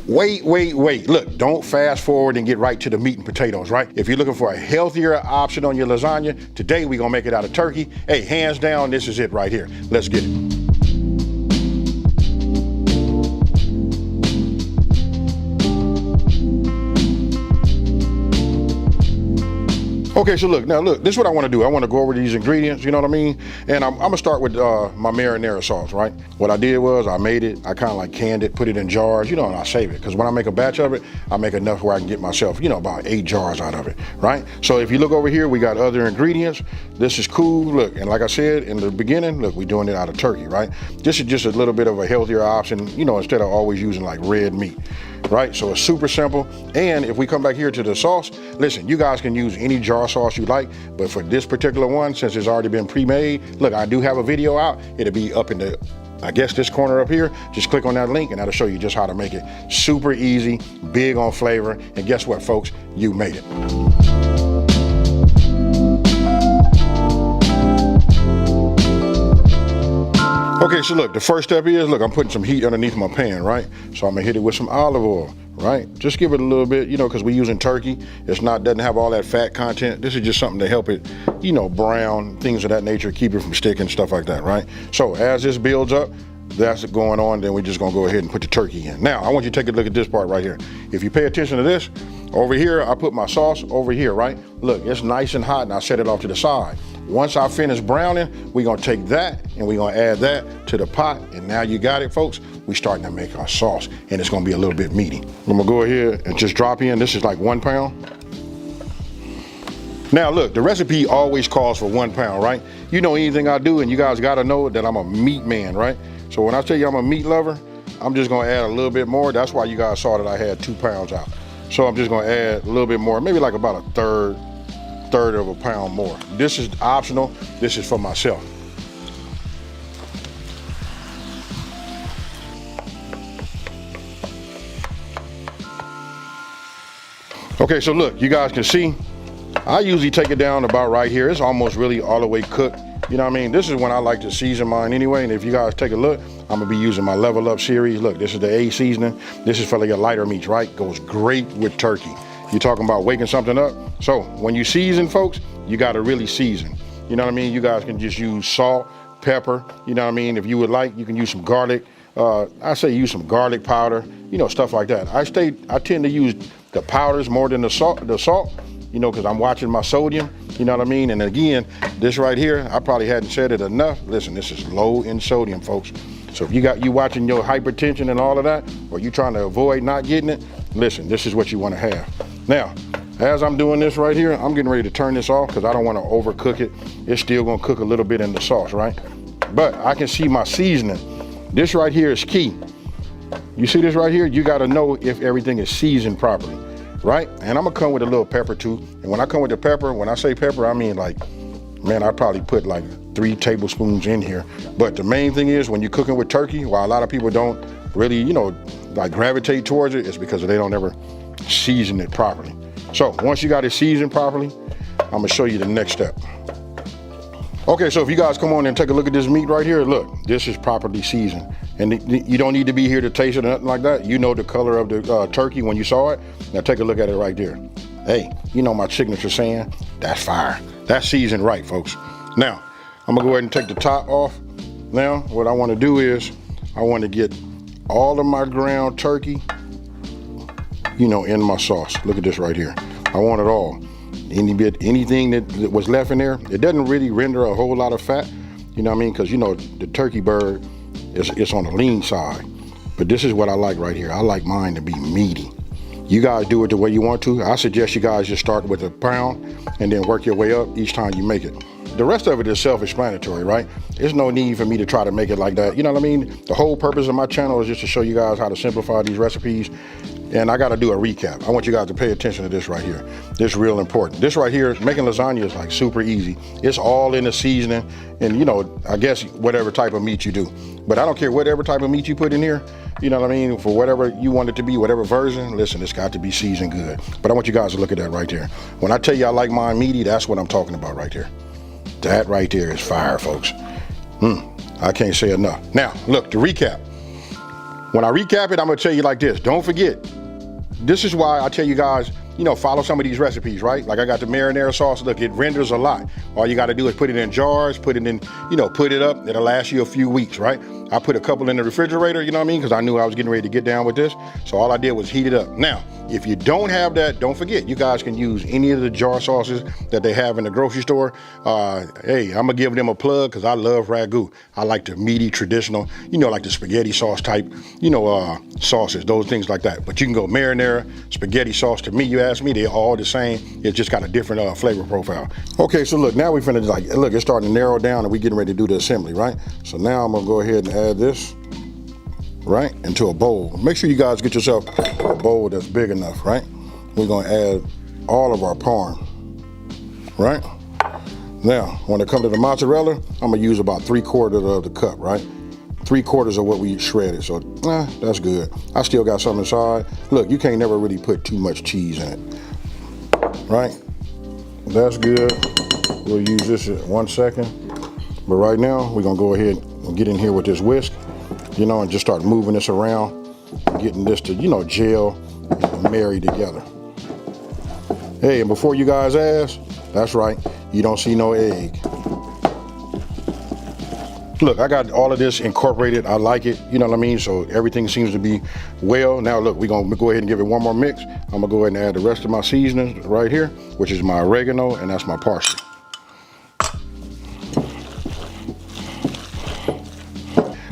Wait. Look, don't fast forward and get right to the meat and potatoes, right? If you're looking for a healthier option on your lasagna, today we're gonna make it out of turkey. Hey, hands down, this is it right here. Let's get it. Okay, so look, this is what I want to do. I want to go over these ingredients, you know what I mean? And I'm gonna start with my marinara sauce, right? What I did was I made it, I kind of like canned it, put it in jars, you know, and I save it. Because when I make a batch of it, I make enough where I can get myself, you know, about 8 jars out of it, right? So if you look over here, we got other ingredients. This is cool, look, and like I said in the beginning, look, we're doing it out of turkey, right? This is just a little bit of a healthier option, you know, instead of always using like red meat. Right, so it's super simple. And if we come back here to the sauce, listen, you guys can use any jar sauce you like, but for this particular one, since it's already been pre-made, look, I do have a video out. It'll be up in the, I guess, this corner up here. Just click on that link and that'll show you just how to make it. Super easy, big on flavor, and guess what, folks? You made it. Okay, so look, the first step is, look, I'm putting some heat underneath my pan, right? So I'm gonna hit it with some olive oil, right? Just give it a little bit, you know, because we're using turkey. It's not, doesn't have all that fat content. This is just something to help it, you know, brown, things of that nature, keep it from sticking, stuff like that, right? So as this builds up, that's going on, then we're just gonna go ahead and put the turkey in. Now, I want you to take a look at this part right here. If you pay attention to this, over here, I put my sauce over here, right? Look, it's nice and hot, and I set it off to the side. Once I finish browning, we're gonna take that and we're gonna add that to the pot. And now you got it, folks. We're starting to make our sauce, and it's gonna be a little bit meaty. I'm gonna go ahead and just drop in. This is like 1 pound. Now look, the recipe always calls for 1 pound, right? You know anything I do, and you guys gotta know that I'm a meat man, right? So when I tell you I'm a meat lover, I'm just gonna add a little bit more. That's why you guys saw that I had 2 pounds out. So I'm just gonna add a little bit more, maybe like about a third of a pound more. This is optional. This is for myself. Okay, so look, you guys can see, I usually take it down about right here. It's almost really all the way cooked. You know what I mean? This is when I like to season mine anyway. And if you guys take a look, I'm gonna be using my Level Up series. Look, this is the A seasoning. This is for your lighter meats, right? Goes great with turkey. You're talking about waking something up. So when you season, folks, you gotta really season. You know what I mean? You guys can just use salt, pepper, you know what I mean? If you would like, you can use some garlic. I say use some garlic powder, you know, stuff like that. I tend to use the powders more than the salt, you know, because I'm watching my sodium, you know what I mean? And again, this right here, I probably hadn't said it enough. Listen, this is low in sodium, folks. So if you watching your hypertension and all of that, or you trying to avoid not getting it, listen, this is what you want to have. Now, as I'm doing this right here, I'm getting ready to turn this off because I don't want to overcook it. It's still gonna cook a little bit in the sauce, right? But I can see my seasoning. This right here is key. You see this right here? You gotta know if everything is seasoned properly, right? And I'm gonna come with a little pepper too. And when I come with the pepper, when I say pepper, I mean like, man, I probably put like 3 tablespoons in here. But the main thing is when you're cooking with turkey, while a lot of people don't really, you know, like gravitate towards it, it's because they don't ever season it properly. So once you got it seasoned properly, I'm gonna show you the next step. Okay, so if you guys come on and take a look at this meat right here, look, this is properly seasoned. And you don't need to be here to taste it or nothing like that. You know the color of the turkey when you saw it. Now take a look at it right there. Hey, you know my signature saying, that's fire. That's seasoned right, folks. Now, I'm gonna go ahead and take the top off. Now, what I wanna do is, I wanna get all of my ground turkey, you know, in my sauce. Look at this right here. I want it all. Anything that was left in there, it doesn't really render a whole lot of fat, you know what I mean? Because, you know, the turkey bird, it's on the lean side. But this is what I like right here. I like mine to be meaty. You guys do it the way you want to. I suggest you guys just start with 1 pound and then work your way up each time you make it. The rest of it is self-explanatory, right? There's no need for me to try to make it like that. You know what I mean? The whole purpose of my channel is just to show you guys how to simplify these recipes. And I gotta do a recap. I want you guys to pay attention to this right here. This is real important. This right here, making lasagna is like super easy. It's all in the seasoning and, you know, I guess whatever type of meat you do. But I don't care whatever type of meat you put in here, you know what I mean? For whatever you want it to be, whatever version, listen, it's got to be seasoned good. But I want you guys to look at that right there. When I tell you I like mine meaty, that's what I'm talking about right there. That right there is fire, folks. I can't say enough. Now, look, to recap. When I recap it, I'm gonna tell you like this. Don't forget, this is why I tell you guys, you know, follow some of these recipes, right? Like I got the marinara sauce. Look, it renders a lot. All you got to do is put it in jars, put it in, you know, put it up. It'll last you a few weeks, right? I put a couple in the refrigerator, you know what I mean? Because I knew I was getting ready to get down with this. So all I did was heat it up. Now, if you don't have that, don't forget, you guys can use any of the jar sauces that they have in the grocery store. Hey, I'm gonna give them a plug because I love ragu. I like the meaty, traditional, you know, like the spaghetti sauce type, you know, sauces, those things like that. But you can go marinara, spaghetti sauce. To me, you ask me, they're all the same. It's just got a different flavor profile. Okay, so look, now we finna like, look, it's starting to narrow down and we getting ready to do the assembly, right? So now I'm gonna go ahead and add this, right, into a bowl. Make sure you guys get yourself a bowl that's big enough, right? We're gonna add all of our parm, right? Now, when it comes to the mozzarella, I'm gonna use about 3/4 of the cup, right? 3/4 of what we shredded, so that's good. I still got some inside. Look, you can't never really put too much cheese in it, right? That's good. We'll use this in 1 second. But right now, we're gonna go ahead and get in here with this whisk, you know, and just start moving this around, getting this to, you know, gel and marry together. Hey, and before you guys ask, that's right, you don't see no egg. Look, I got all of this incorporated. I like it, you know what I mean? So everything seems to be well. Now look, we're gonna go ahead and give it one more mix. I'm gonna go ahead and add the rest of my seasonings right here, which is my oregano and that's my parsley.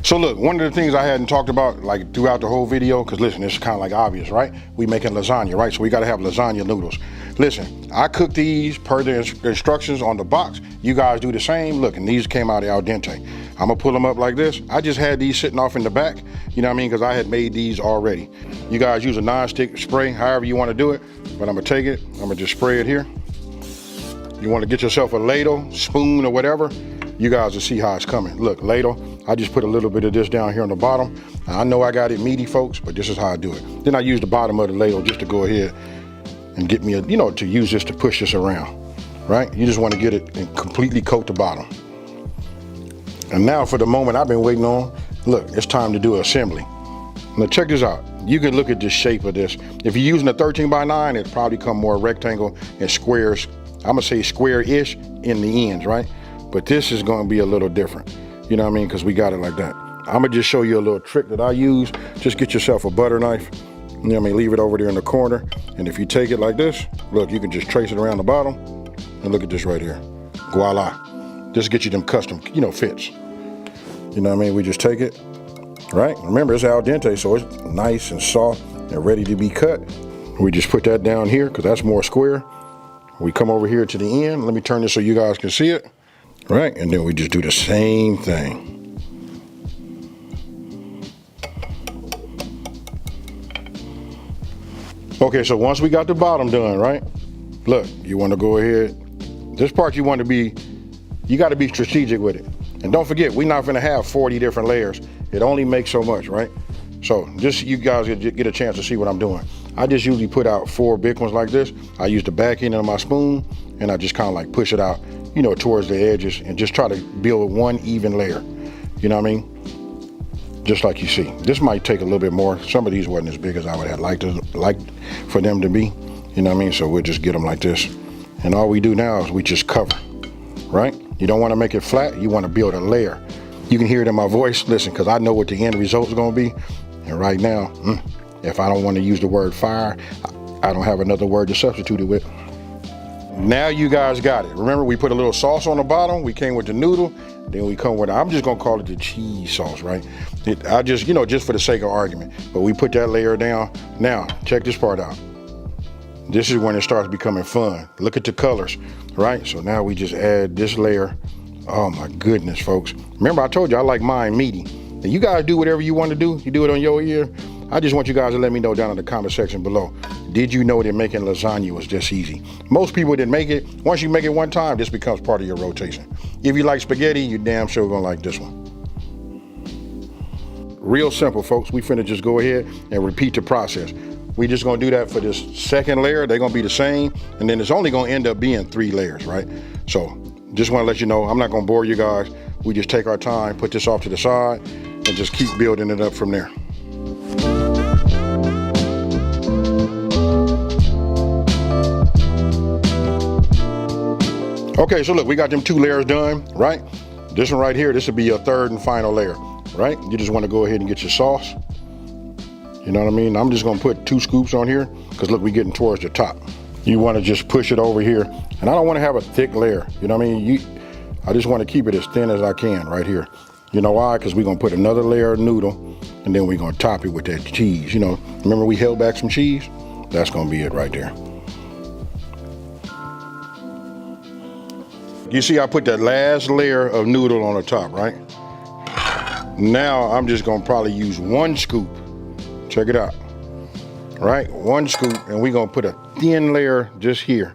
So look, one of the things I hadn't talked about like throughout the whole video, because listen, it's kind of like obvious, right? We making lasagna, right? So we gotta have lasagna noodles. Listen, I cook these per the instructions on the box. You guys do the same. Look, and these came out al dente. I'm gonna pull them up like this. I just had these sitting off in the back, you know what I mean? Because I had made these already. You guys use a non-stick spray, however you wanna do it, but I'm gonna take it, I'm gonna just spray it here. You wanna get yourself a ladle, spoon, or whatever. You guys will see how it's coming. Look, ladle, I just put a little bit of this down here on the bottom. I know I got it meaty, folks, but this is how I do it. Then I use the bottom of the ladle just to go ahead and get me a, you know, to use this to push this around, right? You just want to get it and completely coat the bottom. And now for the moment I've been waiting on, look, it's time to do assembly. Now check this out. You can look at the shape of this. If you're using a 13x9, it'll probably come more rectangle and squares. I'm gonna say square-ish in the ends, right? But this is gonna be a little different. You know what I mean? Because we got it like that. I'm gonna just show you a little trick that I use. Just get yourself a butter knife. You know what I mean? Leave it over there in the corner. And if you take it like this, look, you can just trace it around the bottom. And look at this right here. Voila. This get you them custom, you know, fits. You know what I mean? We just take it, right? Remember, it's al dente, so it's nice and soft and ready to be cut. We just put that down here because that's more square. We come over here to the end. Let me turn this so you guys can see it. Right, and then we just do the same thing. Okay, so once we got the bottom done, right? Look, you want to go ahead. This part you want to be, you got to be strategic with it. And don't forget, we're not going to have 40 different layers. It only makes so much, right? So just you guys get a chance to see what I'm doing. I just usually put out 4 big ones like this. I use the back end of my spoon and I just kind of like push it out, you know, towards the edges and just try to build one even layer. You know what I mean? Just like you see. This might take a little bit more. Some of these wasn't as big as I would have liked for them to be. You know what I mean? So we'll just get them like this. And all we do now is we just cover, right? You don't want to make it flat. You want to build a layer. You can hear it in my voice. Listen, because I know what the end result is going to be. And right now, if I don't want to use the word fire, I don't have another word to substitute it with. Now you guys got it. Remember, we put a little sauce on the bottom. We came with the noodle. Then we come with, I'm just gonna call it the cheese sauce, right? I just, you know, just for the sake of argument. But we put that layer down. Now, check this part out. This is when it starts becoming fun. Look at the colors, right? So now we just add this layer. Oh my goodness, folks. Remember, I told you I like mine meaty. And you guys do whatever you want to do. You do it on your ear. I just want you guys to let me know down in the comment section below. Did you know that making lasagna was this easy? Most people didn't make it. Once you make it one time, this becomes part of your rotation. If you like spaghetti, you damn sure gonna like this one. Real simple, folks. We finna just go ahead and repeat the process. We just gonna do that for this second layer. They're gonna be the same. And then it's only gonna end up being 3 layers, right? So just wanna let you know, I'm not gonna bore you guys. We just take our time, put this off to the side, and just keep building it up from there. Okay, so look, we got them 2 layers done, right? This one right here, this will be your 3rd and final layer, right? You just want to go ahead and get your sauce. You know what I mean? I'm just gonna put 2 scoops on here because look, we're getting towards the top. You want to just push it over here, and I don't want to have a thick layer. You know what I mean? I just want to keep it as thin as I can right here. You know why? Because we're gonna put another layer of noodle, and then we're gonna top it with that cheese. You know, remember we held back some cheese? That's gonna be it right there. You see I put that last layer of noodle on the top, right? Now I'm just gonna probably use 1 scoop. Check it out. Right, 1 scoop, and we're gonna put a thin layer just here,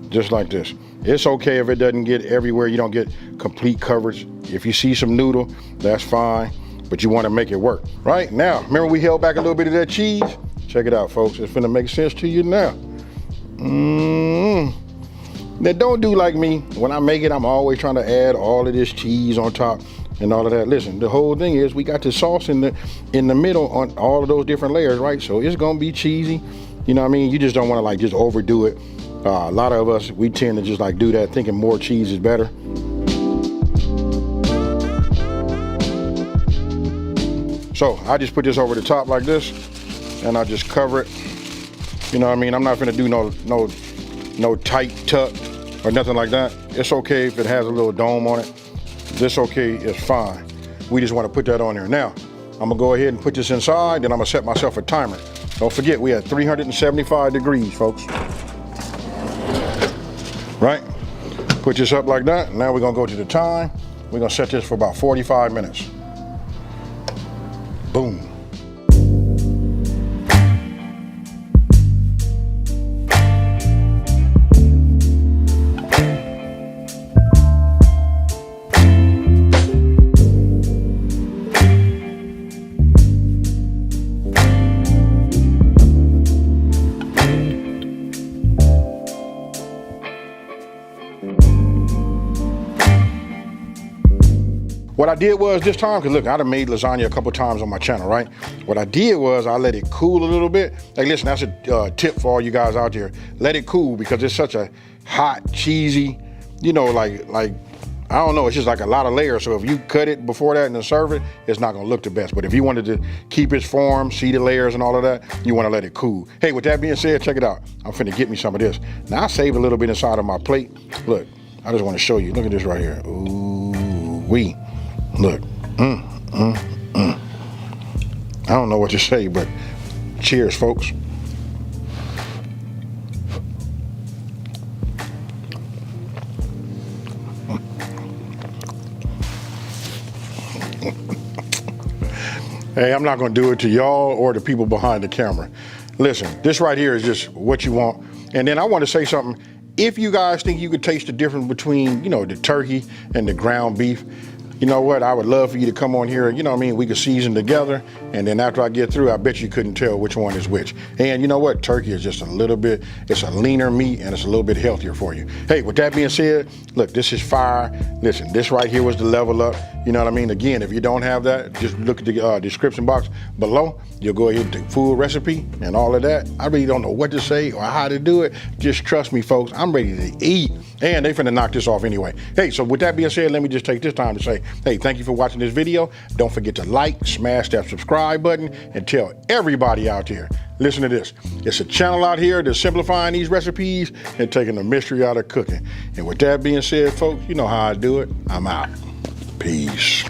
just like this. It's okay if it doesn't get everywhere, you don't get complete coverage. If you see some noodle, that's fine, but you wanna make it work. Right, now, remember we held back a little bit of that cheese? Check it out, folks, it's finna make sense to you now. Now don't do like me. When I make it, I'm always trying to add all of this cheese on top and all of that. Listen, the whole thing is we got the sauce in the middle on all of those different layers, right? So it's gonna be cheesy. You know what I mean? You just don't wanna like just overdo it. A lot of us, we tend to just like do that thinking more cheese is better. So I just put this over the top like this and I just cover it. You know what I mean? I'm not gonna do no tight tuck or nothing like that. It's okay if it has a little dome on it. This okay is fine. We just want to put that on there. Now, I'm gonna go ahead and put this inside, then I'm gonna set myself a timer. Don't forget, we at 375 degrees, folks. Right? Put this up like that. Now we're gonna go to the time. We're gonna set this for about 45 minutes. Boom. What I did was this time, because look, I done made lasagna a couple times on my channel, right? What I did was I let it cool a little bit. Like, listen, that's a tip for all you guys out there. Let it cool because it's such a hot, cheesy, you know, like I don't know, it's just like a lot of layers. So if you cut it before that and then serve it, it's not gonna look the best. But if you wanted to keep its form, see the layers and all of that, you wanna let it cool. Hey, with that being said, check it out. I'm finna get me some of this. Now I saved a little bit inside of my plate. Look, I just wanna show you. Look at this right here. Ooh wee. Look, I don't know what to say, but cheers, folks. Hey, I'm not gonna do it to y'all or the people behind the camera. Listen, this right here is just what you want. And then I want to say something. If you guys think you could taste the difference between, you know, the turkey and the ground beef, you know what, I would love for you to come on here, you know what I mean, we could season together, and then after I get through, I bet you couldn't tell which one is which. And you know what, turkey is just a little bit, it's a leaner meat, and it's a little bit healthier for you. Hey, with that being said, look, this is fire. Listen, this right here was the level up, you know what I mean? Again, if you don't have that, just look at the description box below. You'll go ahead to full recipe and all of that. I really don't know what to say or how to do it. Just trust me, folks, I'm ready to eat. And they finna knock this off anyway. Hey, so with that being said, let me just take this time to say, hey, thank you for watching this video. Don't forget to like, smash that subscribe button, and tell everybody out there, listen to this. It's a channel out here that's simplifying these recipes and taking the mystery out of cooking. And with that being said, folks, you know how I do it. I'm out. Peace.